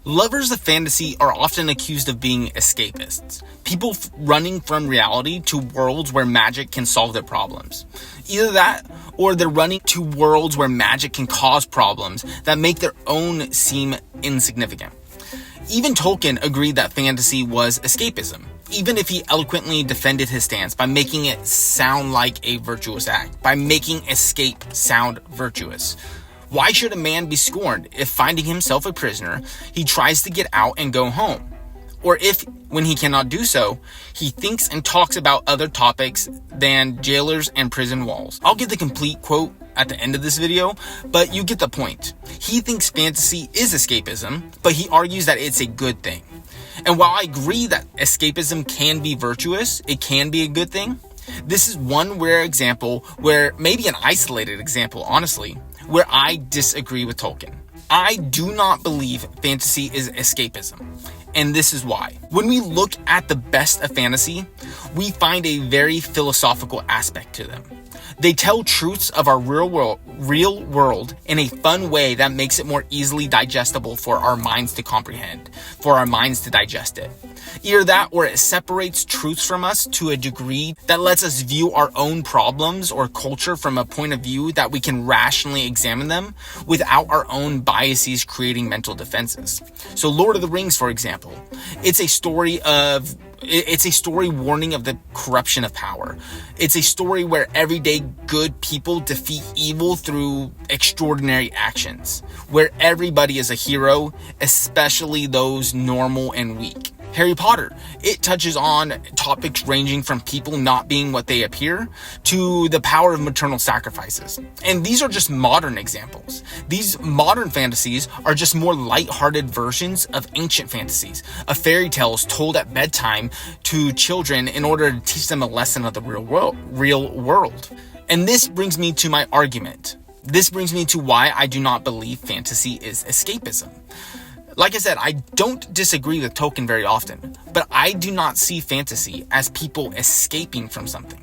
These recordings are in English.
Lovers of fantasy are often accused of being escapists, people running from reality to worlds where magic can solve their problems. Either that, or they're running to worlds where magic can cause problems that make their own seem insignificant. Even Tolkien agreed that fantasy was escapism, even if he eloquently defended his stance by making it sound like a virtuous act, by making escape sound virtuous. Why should a man be scorned if, finding himself a prisoner, he tries to get out and go home? Or if, when he cannot do so, he thinks and talks about other topics than jailers and prison walls. I'll give the complete quote at the end of this video, but you get the point. He thinks fantasy is escapism, but he argues that it's a good thing. And while I agree that escapism can be virtuous, it can be a good thing, this is one rare example where, maybe an isolated example, honestly, where I disagree with Tolkien. I do not believe fantasy is escapism, and this is why. When we look at the best of fantasy, we find a very philosophical aspect to them. They tell truths of our real world in a fun way that makes it more easily digestible for our minds to comprehend, for our minds to digest it. Either that, or it separates truths from us to a degree that lets us view our own problems or culture from a point of view that we can rationally examine them without our own biases creating mental defenses. So Lord of the Rings, for example, it's a story warning of the corruption of power. It's a story where everyday good people defeat evil through extraordinary actions, where everybody is a hero, especially those normal and weak. Harry Potter, it touches on topics ranging from people not being what they appear to the power of maternal sacrifices. And these are just modern examples. These modern fantasies are just more lighthearted versions of ancient fantasies, of fairy tales told at bedtime to children in order to teach them a lesson of the real world. And this brings me to my argument. This brings me to why I do not believe fantasy is escapism. Like I said, I don't disagree with Tolkien very often, but I do not see fantasy as people escaping from something.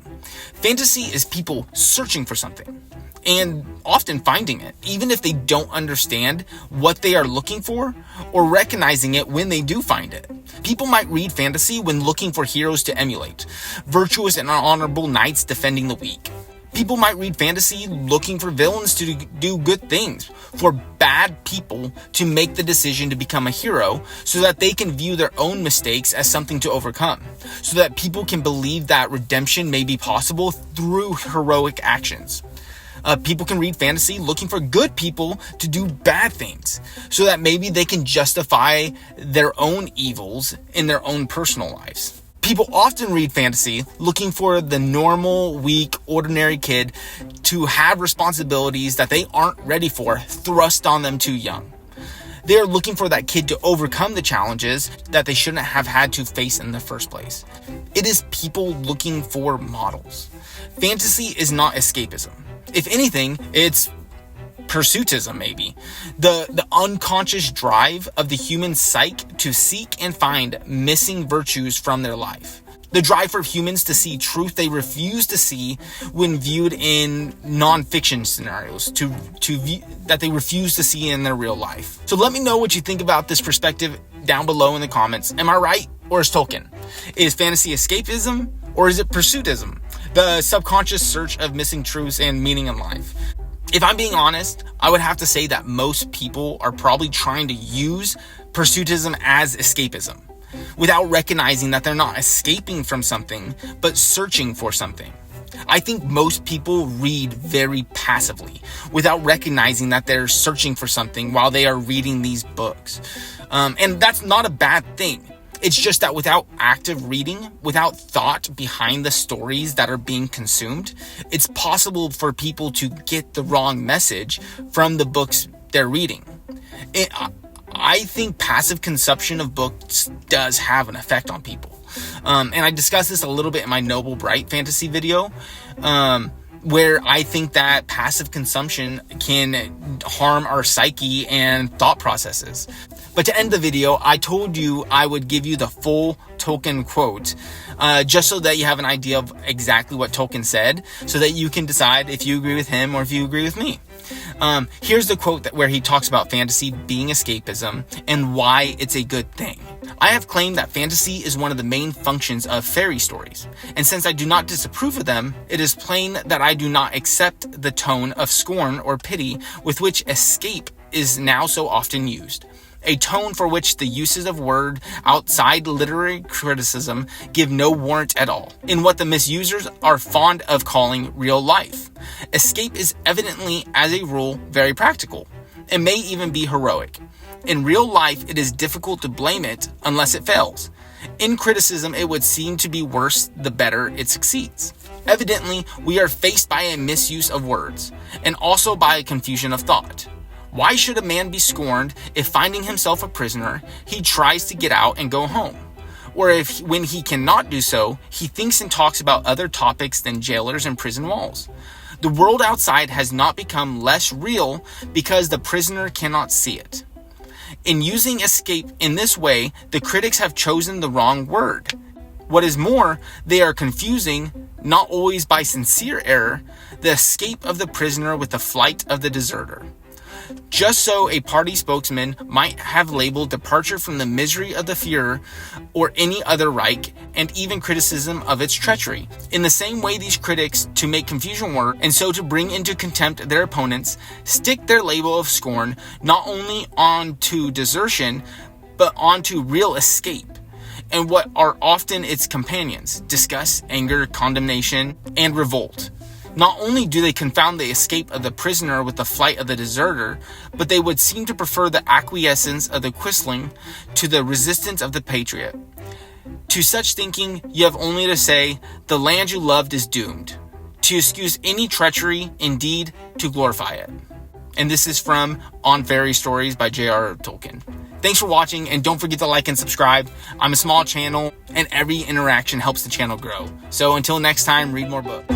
Fantasy is people searching for something, and often finding it, even if they don't understand what they are looking for, or recognizing it when they do find it. People might read fantasy when looking for heroes to emulate, virtuous and honorable knights defending the weak. People might read fantasy looking for villains to do good things, for bad people to make the decision to become a hero so that they can view their own mistakes as something to overcome, so that people can believe that redemption may be possible through heroic actions. People can read fantasy looking for good people to do bad things, so that maybe they can justify their own evils in their own personal lives. People often read fantasy looking for the normal, weak, ordinary kid to have responsibilities that they aren't ready for thrust on them too young. They are looking for that kid to overcome the challenges that they shouldn't have had to face in the first place. It is people looking for models. Fantasy is not escapism. If anything, it's pursuitism, maybe. The unconscious drive of the human psyche to seek and find missing virtues from their life. The drive for humans to see truth they refuse to see when viewed in non-fiction scenarios, that they refuse to see in their real life. So let me know what you think about this perspective down below in the comments. Am I right, or is Tolkien? Is fantasy escapism, or is it pursuitism? The subconscious search of missing truths and meaning in life. If I'm being honest, I would have to say that most people are probably trying to use pursuitism as escapism, without recognizing that they're not escaping from something, but searching for something. I think most people read very passively, without recognizing that they're searching for something while they are reading these books. And that's not a bad thing. It's just that without active reading, without thought behind the stories that are being consumed, it's possible for people to get the wrong message from the books they're reading. I think passive consumption of books does have an effect on people. And I discussed this a little bit in my Noble Bright fantasy video, where I think that passive consumption can harm our psyche and thought processes. But to end the video, I told you I would give you the full Tolkien quote, just so that you have an idea of exactly what Tolkien said, so that you can decide if you agree with him or if you agree with me. Here's the quote where he talks about fantasy being escapism and why it's a good thing. I have claimed that fantasy is one of the main functions of fairy stories, and since I do not disapprove of them, it is plain that I do not accept the tone of scorn or pity with which escape is now so often used. A tone for which the uses of word outside literary criticism give no warrant at all, in what the misusers are fond of calling real life. Escape is evidently, as a rule, very practical. It may even be heroic. In real life, it is difficult to blame it unless it fails. In criticism, it would seem to be worse the better it succeeds. Evidently, we are faced by a misuse of words, and also by a confusion of thought. Why should a man be scorned if, finding himself a prisoner, he tries to get out and go home? Or if, when he cannot do so, he thinks and talks about other topics than jailers and prison walls? The world outside has not become less real because the prisoner cannot see it. In using escape in this way, the critics have chosen the wrong word. What is more, they are confusing, not always by sincere error, the escape of the prisoner with the flight of the deserter. Just so a party spokesman might have labeled departure from the misery of the Führer or any other Reich, and even criticism of its treachery. In the same way, these critics, to make confusion work, and so to bring into contempt their opponents, stick their label of scorn not only onto desertion, but onto real escape, and what are often its companions: disgust, anger, condemnation, and revolt. Not only do they confound the escape of the prisoner with the flight of the deserter, but they would seem to prefer the acquiescence of the quisling to the resistance of the patriot. To such thinking, you have only to say, the land you loved is doomed. To excuse any treachery, indeed, to glorify it. And this is from On Fairy Stories by J.R.R. Tolkien. Thanks for watching, and don't forget to like and subscribe. I'm a small channel, and every interaction helps the channel grow. So until next time, read more books.